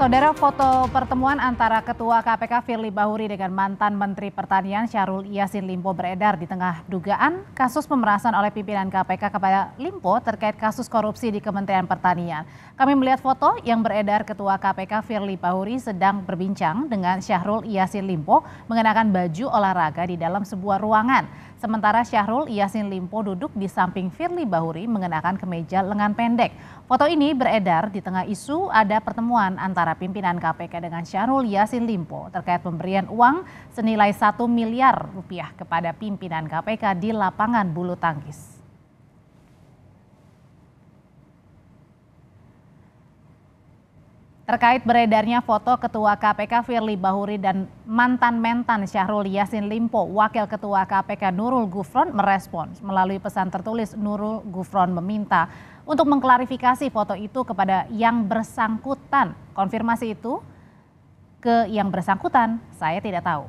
Saudara, foto pertemuan antara Ketua KPK Firly Bahuri dengan mantan Menteri Pertanian Syahrul Yassin Limpo beredar di tengah dugaan kasus pemerasan oleh pimpinan KPK kepada Limpo terkait kasus korupsi di Kementerian Pertanian. Kami melihat foto yang beredar Ketua KPK Firly Bahuri sedang berbincang dengan Syahrul Yassin Limpo mengenakan baju olahraga di dalam sebuah ruangan. Sementara Syahrul Yassin Limpo duduk di samping Firly Bahuri mengenakan kemeja lengan pendek. Foto ini beredar di tengah isu ada pertemuan antara pimpinan KPK dengan Syahrul Yassin Limpo terkait pemberian uang senilai 1 miliar rupiah kepada pimpinan KPK di lapangan bulu tangkis. Terkait beredarnya foto Ketua KPK Firly Bahuri dan mantan-mentan Syahrul Yassin Limpo, Wakil Ketua KPK Nurul Gufron merespons melalui pesan tertulis. Nurul Gufron meminta untuk mengklarifikasi foto itu kepada yang bersangkutan. Konfirmasi itu ke yang bersangkutan, saya tidak tahu.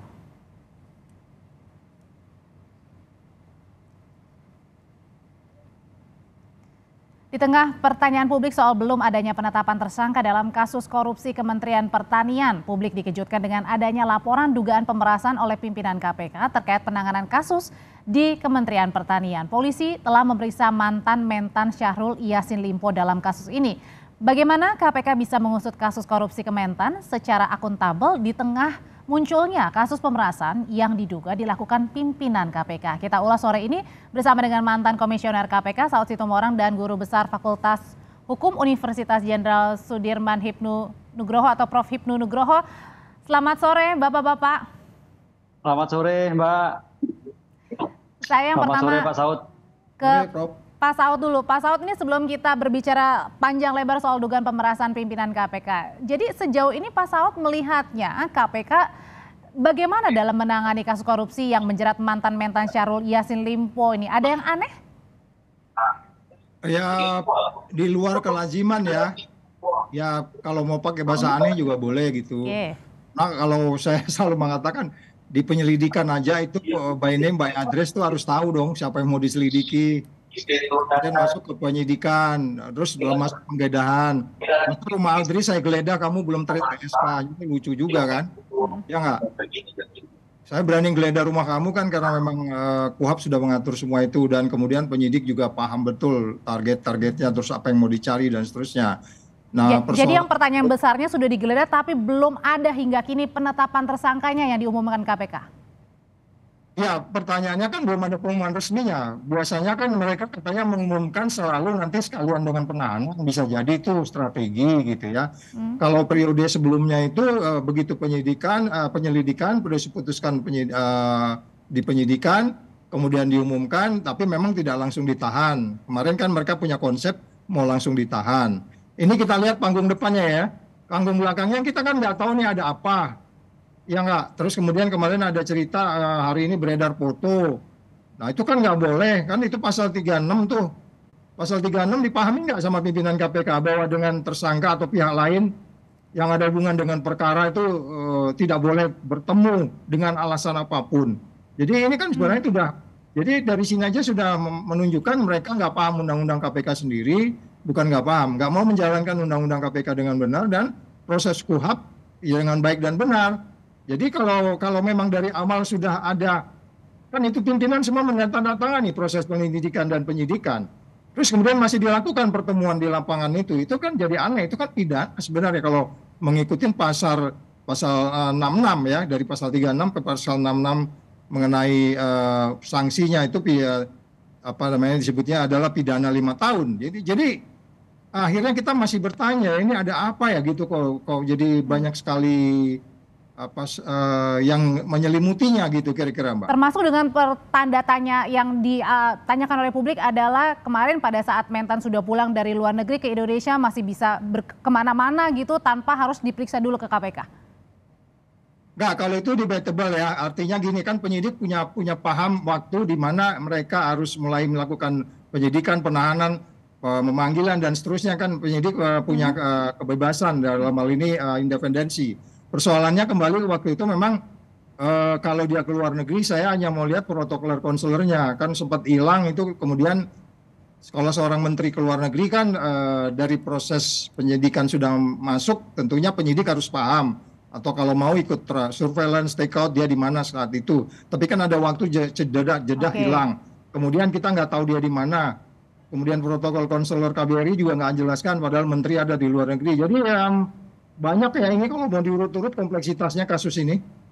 Di tengah pertanyaan publik soal belum adanya penetapan tersangka dalam kasus korupsi Kementerian Pertanian, publik dikejutkan dengan adanya laporan dugaan pemerasan oleh pimpinan KPK terkait penanganan kasus di Kementerian Pertanian. Polisi telah memeriksa mantan-mentan Syahrul Yassin Limpo dalam kasus ini. Bagaimana KPK bisa mengusut kasus korupsi Kementan secara akuntabel di tengah munculnya kasus pemerasan yang diduga dilakukan pimpinan KPK. Kita ulas sore ini bersama dengan mantan Komisioner KPK Saud Situmorang dan Guru Besar Fakultas Hukum Universitas Jenderal Sudirman Hipnu Nugroho atau Prof. Hipnu Nugroho. Selamat sore Bapak-Bapak. Selamat sore Mbak. Saya yang Selamat pertama sore Pak Saud. ke Pak Saud dulu. Pak Saud, ini sebelum kita berbicara panjang lebar soal dugaan pemerasan pimpinan KPK. Jadi sejauh ini Pak Saud melihatnya KPK bagaimana dalam menangani kasus korupsi yang menjerat mantan-mentan Syahrul Yassin Limpo ini? Ada yang aneh? Ya, di luar kelaziman ya. Ya kalau mau pakai bahasa aneh juga boleh gitu. Nah kalau saya selalu mengatakan di penyelidikan aja itu by name by address tuh harus tahu dong siapa yang mau diselidiki. Kemudian masuk ke penyidikan, terus belum masuk penggeledahan. Masa rumah Aldri saya geledah kamu belum terima SK, itu lucu juga kan? Ya nggak? Saya berani geledah rumah kamu kan karena memang KUHAP sudah mengatur semua itu dan kemudian penyidik juga paham betul target-targetnya terus apa yang mau dicari dan seterusnya. Nah, jadi yang pertanyaan besarnya sudah digeledah tapi belum ada hingga kini penetapan tersangkanya yang diumumkan KPK. Ya, pertanyaannya kan belum ada pengumuman resminya. Biasanya kan mereka katanya mengumumkan selalu nanti sekalian dengan penahanan, bisa jadi itu strategi gitu ya. Kalau periode sebelumnya itu begitu penyelidikan sudah diputuskan di penyidikan, kemudian diumumkan, tapi memang tidak langsung ditahan. Kemarin kan mereka punya konsep mau langsung ditahan. Ini kita lihat panggung depannya ya. Panggung belakangnya kita kan nggak tahu nih ada apa. Ya nggak, terus kemudian kemarin ada cerita hari ini beredar foto. Nah itu kan nggak boleh, kan itu pasal 36 tuh. Pasal 36 dipahami nggak sama pimpinan KPK bahwa dengan tersangka atau pihak lain yang ada hubungan dengan perkara itu tidak boleh bertemu dengan alasan apapun. Jadi ini kan sebenarnya sudah, jadi dari sini aja sudah menunjukkan mereka nggak paham undang-undang KPK sendiri, bukan nggak paham, nggak mau menjalankan undang-undang KPK dengan benar dan proses KUHAP ya dengan baik dan benar. Jadi kalau memang dari awal sudah ada, kan itu pimpinan semua menandatangani proses penyelidikan dan penyidikan. Terus kemudian masih dilakukan pertemuan di lapangan itu kan jadi aneh, itu kan pidana sebenarnya kalau mengikuti pasal 66 ya, dari pasal 36 ke pasal 66 mengenai sanksinya itu apa namanya disebutnya adalah pidana 5 tahun. Jadi akhirnya kita masih bertanya ini ada apa ya gitu kok jadi banyak sekali yang menyelimutinya gitu kira-kira Mbak. Termasuk dengan tanda tanya yang ditanyakan oleh publik adalah kemarin pada saat Mentan sudah pulang dari luar negeri ke Indonesia masih bisa kemana-mana gitu tanpa harus diperiksa dulu ke KPK. Enggak, kalau itu debatable ya, artinya gini kan penyidik punya paham waktu di mana mereka harus mulai melakukan penyidikan, penahanan, memanggilan dan seterusnya kan penyidik punya kebebasan dalam hal ini independensi. Persoalannya kembali waktu itu memang kalau dia keluar negeri saya hanya mau lihat protokoler konsulernya kan sempat hilang itu kemudian Kalau seorang menteri ke luar negeri kan dari proses penyidikan sudah masuk, tentunya penyidik harus paham. Atau kalau mau ikut surveillance, take out dia di mana saat itu. Tapi kan ada waktu jeda hilang. Kemudian kita nggak tahu dia di mana. Kemudian protokol konselor KBRI juga nggak jelaskan, padahal menteri ada di luar negeri. Jadi banyak ya ini kalau mau diurut-urut kompleksitasnya kasus ini.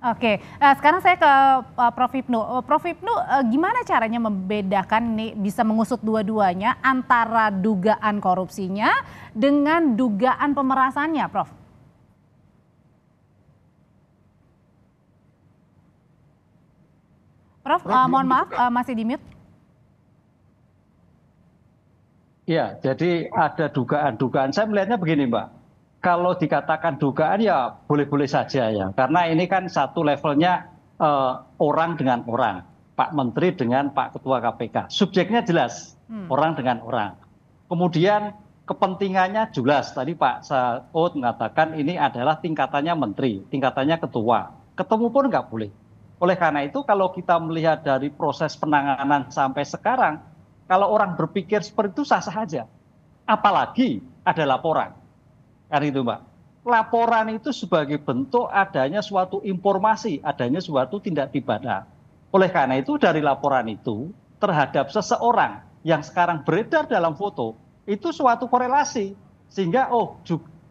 Oke, sekarang saya ke Prof. Hipnu. Prof. Hipnu, gimana caranya membedakan nih bisa mengusut dua-duanya antara dugaan korupsinya dengan dugaan pemerasannya, Prof? Prof, mohon maaf, masih di mute. Ya, jadi ada dugaan-dugaan. Saya melihatnya begini, Mbak. Kalau dikatakan dugaan ya boleh-boleh saja ya, karena ini kan satu levelnya orang dengan orang, Pak Menteri dengan Pak Ketua KPK. Subjeknya jelas, orang dengan orang. Kemudian kepentingannya jelas. Tadi Pak Saud mengatakan ini adalah tingkatannya Menteri, tingkatannya Ketua. Ketemu pun nggak boleh. Oleh karena itu kalau kita melihat dari proses penanganan sampai sekarang, kalau orang berpikir seperti itu sah-sah saja. Apalagi ada laporan. Kan itu Mbak. Laporan itu sebagai bentuk adanya suatu informasi, adanya suatu tindak pidana. Oleh karena itu dari laporan itu terhadap seseorang yang sekarang beredar dalam foto, itu suatu korelasi. Sehingga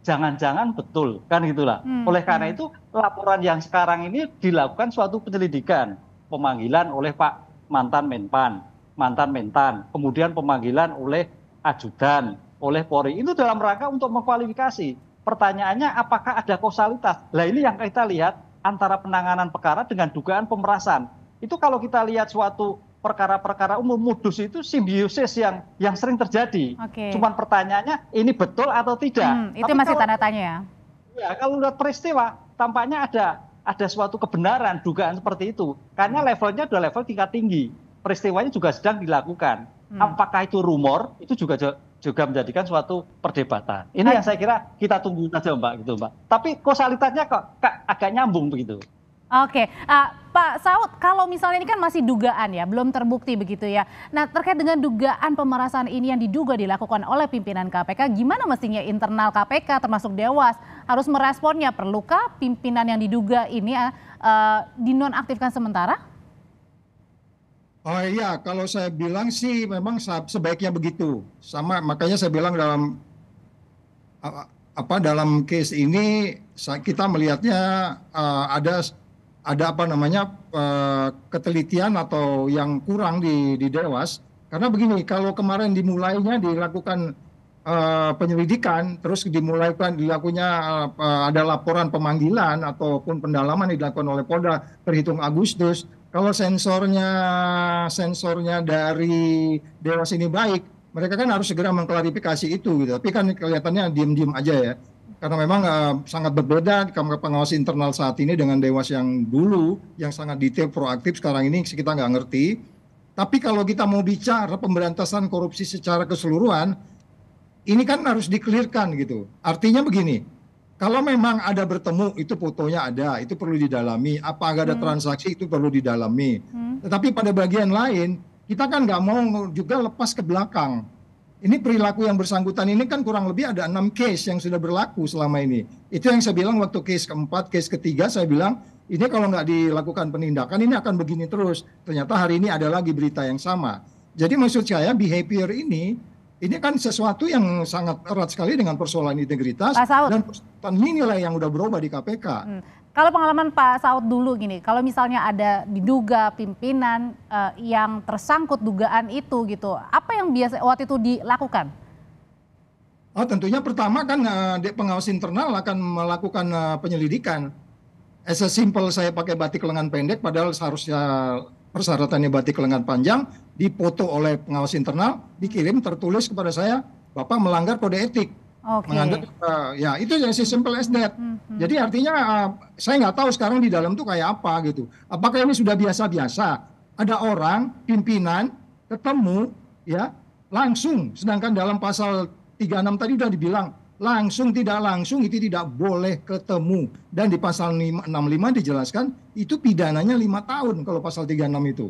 jangan-jangan betul, kan gitulah. Oleh karena itu laporan yang sekarang ini dilakukan suatu penyelidikan. Pemanggilan oleh Pak mantan Menpan, mantan Mentan, kemudian pemanggilan oleh ajudan, oleh Polri. Itu dalam rangka untuk mengkualifikasi. Pertanyaannya apakah ada kausalitas? Nah ini yang kita lihat antara penanganan perkara dengan dugaan pemerasan. Itu kalau kita lihat suatu perkara-perkara umum modus itu simbiosis yang sering terjadi. Cuman pertanyaannya ini betul atau tidak. Itu masih tanda tanya ya? Ya kalau lihat peristiwa tampaknya ada suatu kebenaran dugaan seperti itu. Karena levelnya sudah level tingkat tinggi. Peristiwanya juga sedang dilakukan. Apakah itu rumor? Itu juga menjadikan suatu perdebatan. Ini yang saya kira kita tunggu saja Mbak, gitu Mbak. Tapi kausalitasnya kok agak nyambung begitu. Oke, Pak Saud, kalau misalnya ini kan masih dugaan ya, belum terbukti begitu ya. Nah terkait dengan dugaan pemerasan ini yang diduga dilakukan oleh pimpinan KPK, gimana mestinya internal KPK termasuk Dewas harus meresponnya? Perlukah pimpinan yang diduga ini dinonaktifkan sementara? Oh iya, kalau saya bilang sih memang sebaiknya begitu. Sama, makanya saya bilang dalam case ini kita melihatnya ada ketelitian atau yang kurang di Dewas. Karena begini, kalau kemarin dimulainya dilakukan penyelidikan, terus dilakukannya ada laporan pemanggilan ataupun pendalaman dilakukan oleh Polda terhitung Agustus. Kalau sensornya dari Dewas ini baik, mereka kan harus segera mengklarifikasi itu gitu. Tapi kan kelihatannya diem-diem aja ya. Karena memang sangat berbeda pengawas internal saat ini dengan Dewas yang dulu, yang sangat detail, proaktif. Sekarang ini kita nggak ngerti. Tapi kalau kita mau bicara pemberantasan korupsi secara keseluruhan, ini kan harus di-clear-kan gitu. Artinya begini, kalau memang ada bertemu, itu fotonya ada, itu perlu didalami. Apa ada transaksi, itu perlu didalami. Tetapi pada bagian lain, kita kan nggak mau juga lepas ke belakang. Ini perilaku yang bersangkutan ini kan kurang lebih ada 6 case yang sudah berlaku selama ini. Itu yang saya bilang waktu case keempat, case ketiga, saya bilang, ini kalau nggak dilakukan penindakan, ini akan begini terus. Ternyata hari ini ada lagi berita yang sama. Jadi maksud saya, behavior ini kan sesuatu yang sangat erat sekali dengan persoalan integritas dan persoalan nilai yang udah berubah di KPK. Kalau pengalaman Pak Saud dulu gini, kalau misalnya ada diduga pimpinan yang tersangkut dugaan itu gitu, apa yang biasa waktu itu dilakukan? Oh tentunya pertama kan pengawas internal akan melakukan penyelidikan. As a simple saya pakai batik lengan pendek, padahal seharusnya persyaratannya batik lengan panjang, dipoto oleh pengawas internal, dikirim tertulis kepada saya, Bapak melanggar kode etik. Ya itu yang simple as that. Jadi artinya saya nggak tahu sekarang di dalam tuh kayak apa gitu. Apakah ini sudah biasa-biasa? Ada orang pimpinan ketemu ya langsung, sedangkan dalam pasal 36 tadi udah dibilang langsung tidak langsung itu tidak boleh ketemu, dan di pasal 65 dijelaskan itu pidananya 5 tahun kalau pasal 36 itu.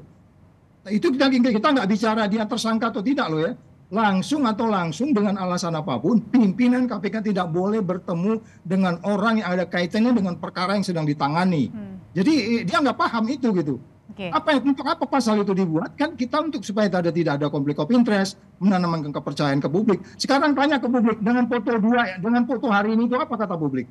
Itu kita nggak bicara dia tersangka atau tidak loh ya. Langsung dengan alasan apapun, pimpinan KPK tidak boleh bertemu dengan orang yang ada kaitannya dengan perkara yang sedang ditangani. Jadi dia nggak paham itu gitu. Oke. Untuk apa pasal itu dibuat? Kan kita supaya tidak ada konflik of interest, menanamkan kepercayaan ke publik. Sekarang tanya ke publik, dengan foto hari ini itu apa kata publik?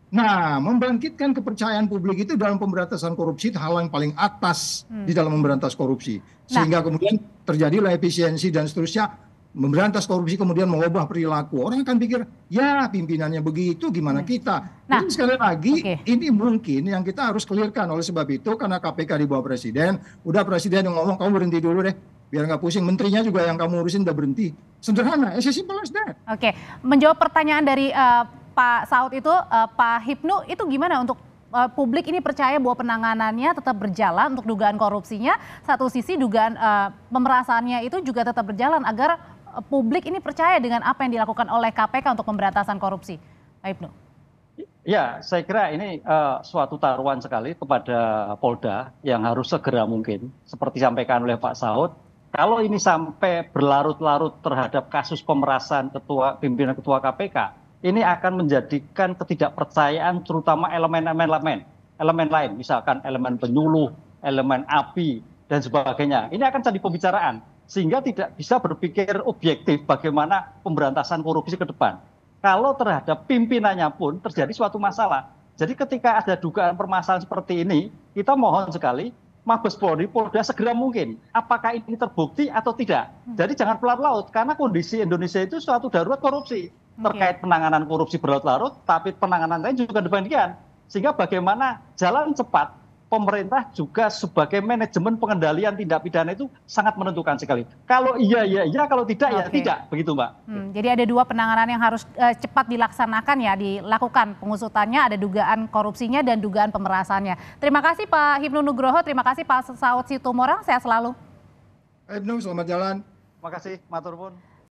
Nah, membangkitkan kepercayaan publik itu dalam pemberantasan korupsi itu hal yang paling atas di dalam memberantas korupsi. Sehingga kemudian terjadilah efisiensi dan seterusnya, memberantas korupsi kemudian mengubah perilaku. Orang akan pikir, ya pimpinannya begitu, gimana kita? Nah, jadi sekali lagi, ini mungkin yang kita harus clearkan. Oleh sebab itu, karena KPK di bawah presiden, udah presiden yang ngomong, kamu berhenti dulu deh. Biar nggak pusing, menterinya juga yang kamu urusin udah berhenti. Sederhana, as simple as that. Oke, menjawab pertanyaan dari Pak Saud itu, Pak Hipnu, itu gimana untuk publik ini percaya bahwa penanganannya tetap berjalan untuk dugaan korupsinya, satu sisi dugaan pemerasannya itu juga tetap berjalan agar publik ini percaya dengan apa yang dilakukan oleh KPK untuk pemberantasan korupsi, Pak Hipnu? Ya, saya kira ini suatu taruhan sekali kepada Polda yang harus segera mungkin, seperti disampaikan oleh Pak Saud. Kalau ini sampai berlarut-larut terhadap kasus pemerasan pimpinan ketua KPK, ini akan menjadikan ketidakpercayaan terutama elemen lain, misalkan elemen penyuluh, elemen api, dan sebagainya. Ini akan jadi pembicaraan, sehingga tidak bisa berpikir objektif bagaimana pemberantasan korupsi ke depan. Kalau terhadap pimpinannya pun terjadi suatu masalah. Jadi ketika ada dugaan permasalahan seperti ini, kita mohon sekali Mabes Polri, Polda segera mungkin. Apakah ini terbukti atau tidak? Jadi jangan pelarut-larut, karena kondisi Indonesia itu suatu darurat korupsi. Terkait penanganan korupsi berlarut-larut, tapi penanganan lain juga demikian. Sehingga bagaimana jalan cepat pemerintah juga sebagai manajemen pengendalian tindak pidana itu sangat menentukan sekali. Kalau iya, kalau tidak, ya tidak. Begitu, Mbak. Jadi ada dua penanganan yang harus cepat dilaksanakan ya, dilakukan pengusutannya, ada dugaan korupsinya dan dugaan pemerasannya. Terima kasih Pak Hipnu Nugroho, terima kasih Pak Saud Situmorang, sehat selalu. Hipnu, selamat jalan. Terima kasih, matur nuwun.